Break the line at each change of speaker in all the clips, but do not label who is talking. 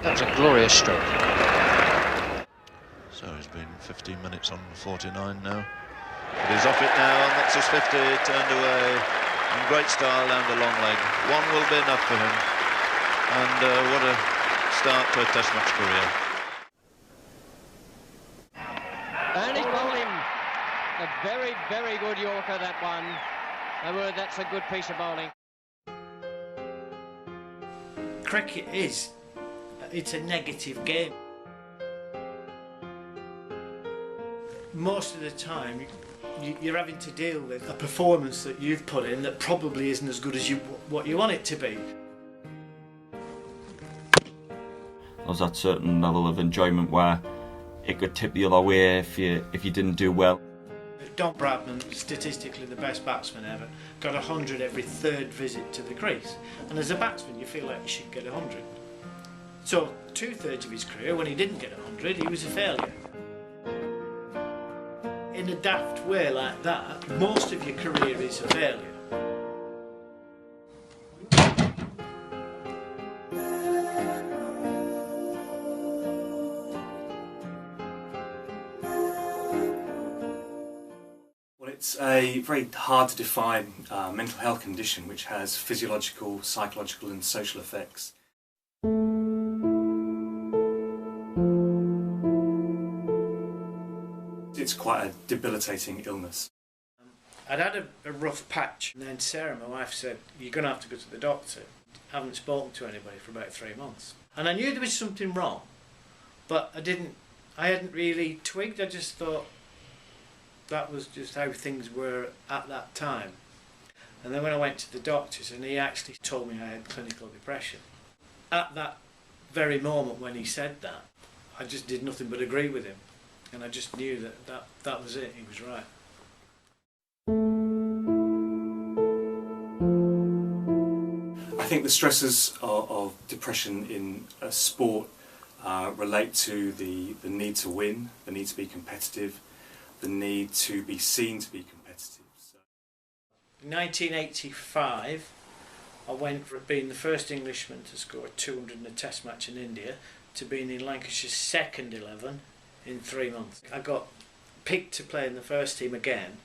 That was a glorious stroke.
So he's been 15 minutes on 49 now. But he's off it now, and that's his 50, turned away. In great style down the long leg. One will be enough for him. And what a start to a Test match career.
And he's bowled him. A very, very good Yorker, that one. My word, that's a good piece of bowling.
Cricket it's a negative game. Most of the time you're having to deal with a performance that you've put in that probably isn't as good as what you want it to be.
There was that certain level of enjoyment where it could tip the other way if you didn't do well.
Don Bradman, statistically the best batsman ever, got 100 every third visit to the crease. And as a batsman you feel like you should get 100. So 2/3 of his career, when he didn't get 100, he was a failure. In a daft way like that, most of your career is a failure.
It's a very hard to define mental health condition which has physiological, psychological and social effects. It's quite a debilitating illness.
I'd had a rough patch, and then Sarah, my wife, said, "You're going to have to go to the doctor." I haven't spoken to anybody for about 3 months. And I knew there was something wrong, but I hadn't really twigged. I just thought that was just how things were at that time. And then when I went to the doctors, and he actually told me I had clinical depression. At that very moment when he said that, I just did nothing but agree with him. And I just knew that was it, he was right.
I think the stresses of depression in a sport relate to the need to win, the need to be competitive, the need to be seen to be competitive. So.
In 1985, I went from being the first Englishman to score 200 in a Test match in India to being in Lancashire's second 11 in 3 months. I got picked to play in the first team again,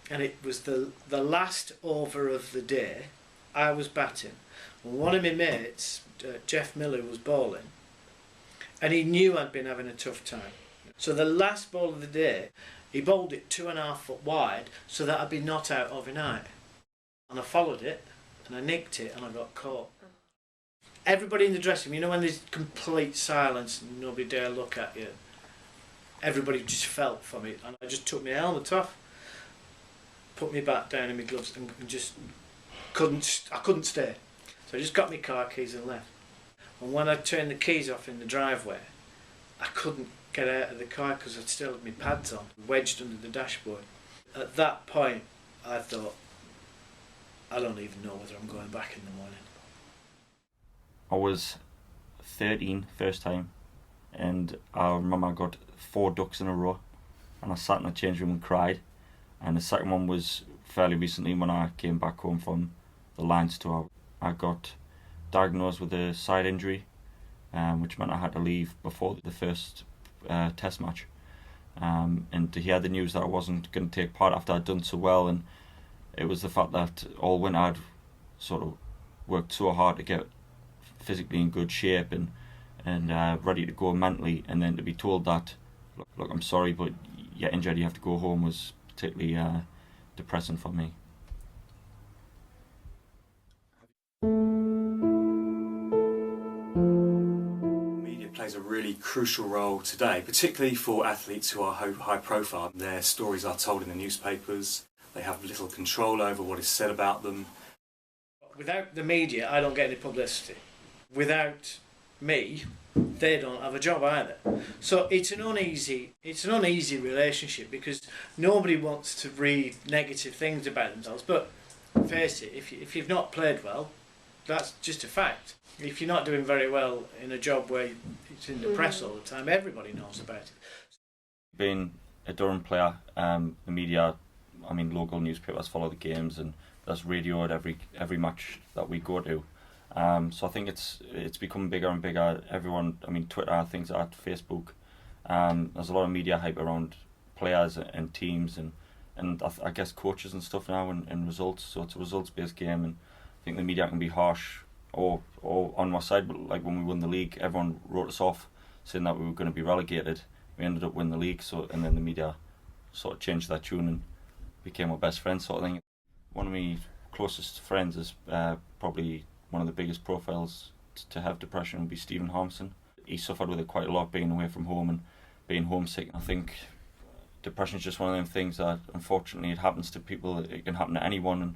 and it was the last over of the day. I was batting, and one of my mates, Jeff Miller, was bowling, and he knew I'd been having a tough time. So the last ball of the day, he bowled it 2.5 foot wide so that I'd be not out overnight. And I followed it, and I nicked it, and I got caught. Everybody in the dressing room, you know when there's complete silence and nobody dare look at you, everybody just felt for me, and I just took my helmet off, put my bat down in my gloves, and just I couldn't stay. So I just got my car keys and left. And when I turned the keys off in the driveway, I couldn't get out of the car because I'd still had my pads on, wedged under the dashboard. At that point, I thought, I don't even know whether I'm going back in the morning.
I was 13 first time, and I remember I got 4 ducks in a row, and I sat in the change room and cried. And the second one was fairly recently when I came back home from the Lions tour. I got diagnosed with a side injury, which meant I had to leave before the first Test match. And to hear the news that I wasn't going to take part after I'd done so well, and it was the fact that all winter I'd sort of worked so hard to get physically in good shape and ready to go mentally, and then to be told that, look, I'm sorry, but you're injured, you have to go home, was particularly depressing for me.
Media plays a really crucial role today, particularly for athletes who are high profile. Their stories are told in the newspapers, they have little control over what is said about them.
Without the media, I don't get any publicity. Without me, they don't have a job either. So it's an uneasy relationship, because nobody wants to read negative things about themselves. But face it, if you've not played well, that's just a fact. If you're not doing very well in a job where it's in the press all the time, everybody knows about it.
Being a Durham player, the media, local newspapers follow the games, and there's radio at every match that we go to. So I think it's become bigger and bigger. Everyone, I mean, Twitter, things like that, Facebook. There's a lot of media hype around players and teams and I guess coaches and stuff now and results. So it's a results-based game, and I think the media can be harsh or on my side. But like when we won the league, everyone wrote us off, saying that we were going to be relegated. We ended up winning the league, and then the media sort of changed their tune and became our best friends, sort of thing. One of my closest friends is probably one of the biggest profiles to have depression would be Stephen Harmson. He suffered with it quite a lot, being away from home and being homesick. I think depression is just one of them things that unfortunately it happens to people. It can happen to anyone, and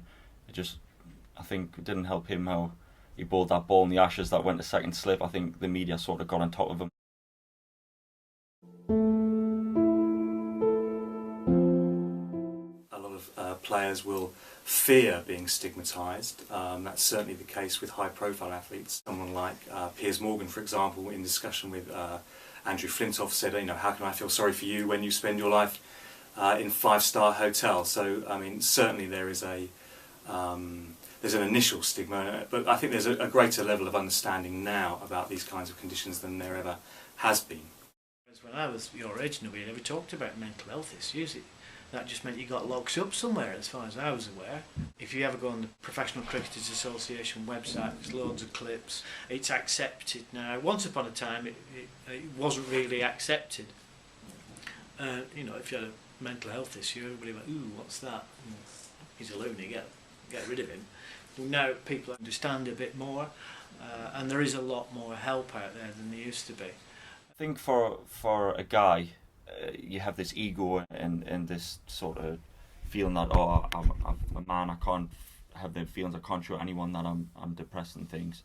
I think it didn't help him how he bowled that ball in the Ashes that went to second slip. I think the media sort of got on top of him.
A lot of players will fear being stigmatised. That's certainly the case with high-profile athletes. Someone like Piers Morgan, for example, in discussion with Andrew Flintoff, said, how can I feel sorry for you when you spend your life in five-star hotels? So, I mean, certainly there is there's an initial stigma, but I think there's a greater level of understanding now about these kinds of conditions than there ever has been.
When I was your age, nobody ever talked about mental health issues. That just meant you got locked up somewhere, as far as I was aware. If you ever go on the Professional Cricketers Association website, there's loads of clips. It's accepted now. Once upon a time, it wasn't really accepted. If you had a mental health issue, everybody went, "Ooh, what's that? He's a loony, get rid of him." Well, now people understand a bit more, and there is a lot more help out there than there used to be.
I think for a guy, you have this ego and this sort of feeling that I'm a man, I can't have the feelings, I can't show anyone that I'm depressed and things.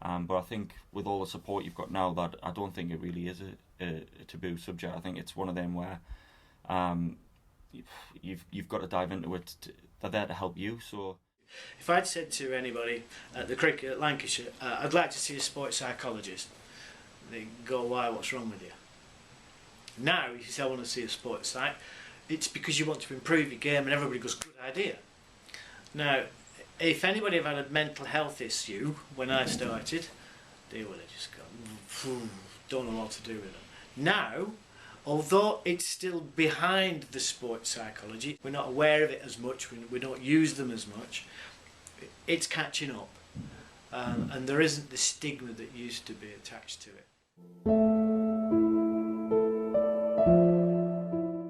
But I think with all the support you've got now, that I don't think it really is a taboo subject. I think it's one of them where you've got to dive into it. They're there to help you. So
if I'd said to anybody at the cricket at Lancashire, I'd like to see a sports psychologist, they go, "Why? What's wrong with you?" Now, if you say I want to see a sports psych, it's because you want to improve your game, and everybody goes, "Good idea." Now, if anybody had a mental health issue when I started, they would have just gone, don't know what to do with it. Now, although it's still behind the sports psychology, we're not aware of it as much, we don't use them as much, it's catching up. And there isn't the stigma that used to be attached to it.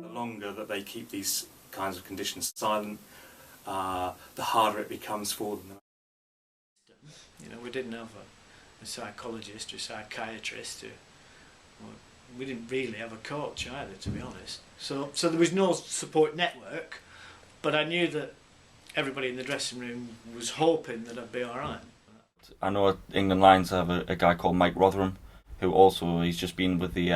The longer that they keep these kinds of conditions silent, the harder it becomes for them.
We didn't have a psychologist or a psychiatrist. We didn't really have a coach either, to be honest. So there was no support network, but I knew that everybody in the dressing room was hoping that I'd be all right.
I know England Lions have a guy called Mike Rotherham, who also, he's just been with the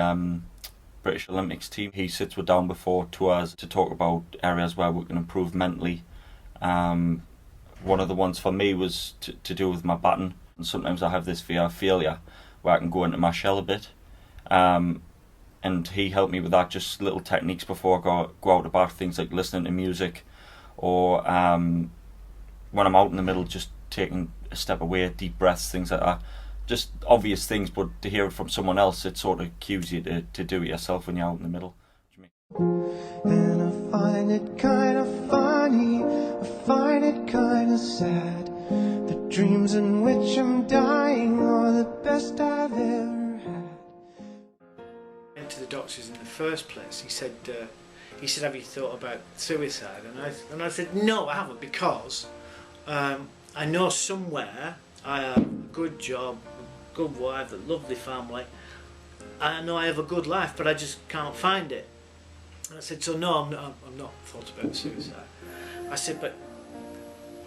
British Olympics team. He sits with down before tours to talk about areas where we can improve mentally. One of the ones for me was to do with my batting. And sometimes I have this fear of failure where I can go into my shell a bit. And he helped me with that, just little techniques before I go out to bat, things like listening to music, or when I'm out in the middle, just taking a step away, deep breaths, things like that. Just obvious things, but to hear it from someone else, it sort of cues you to do it yourself when you're out in the middle.
And I find it kind of funny, I find it kind of sad. The dreams in which I'm dying are the best I've ever had.
I went to the doctors in the first place. He said, "Have you thought about suicide?" And I said, "No, I haven't, because I know somewhere I have a good job, a good wife, a lovely family. I know I have a good life, but I just can't find it." And I said, "So no, I'm not thought about suicide." I said, "But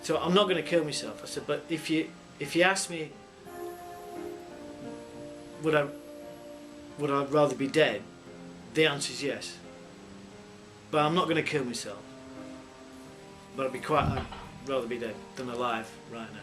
so I'm not going to kill myself." I said, "But if you ask me, would I rather be dead? The answer is yes. But I'm not going to kill myself. But I'd rather be dead than alive right now."